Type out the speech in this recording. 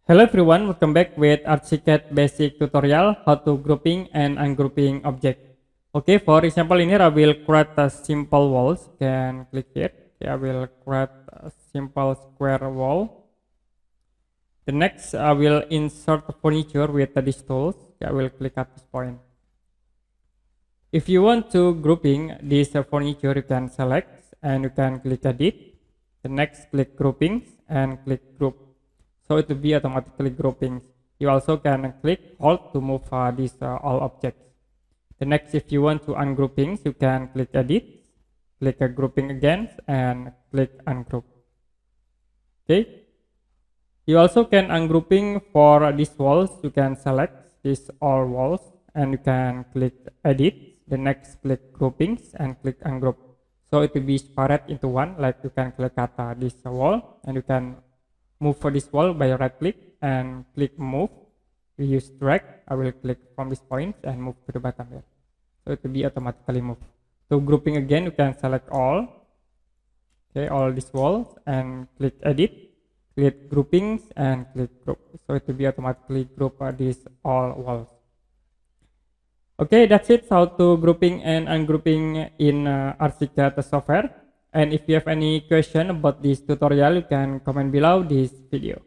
Hello everyone, welcome back with Archicad basic tutorial how to grouping and ungrouping object. Okay, for example in here I will create a simple walls. You can click it. Okay, I will create a simple square wall. The next I will insert furniture with these tools. Okay, I will click at this point. If you want to grouping this furniture, you can select and you can click edit. The next click groupings and click group. So it will be automatically grouping. You also can click hold to move these all objects. The next, if you want to ungroupings, you can click edit, click a grouping again, and click ungroup. Okay. You also can ungrouping for these walls. You can select these all walls and you can click edit. The next, click groupings and click ungroup. So it will be separate into one. Like you can click at this wall and you can move for this wall by right click and click move. We use drag. I will click from this point and move to the bottom here. So it will be automatically move. So grouping again, you can select all. Okay, all these walls and click edit, click groupings and click group. So it will be automatically group these all walls. Okay, that's it. How to grouping and ungrouping in Archicad software. And if you have any question about this tutorial, you can comment below this video.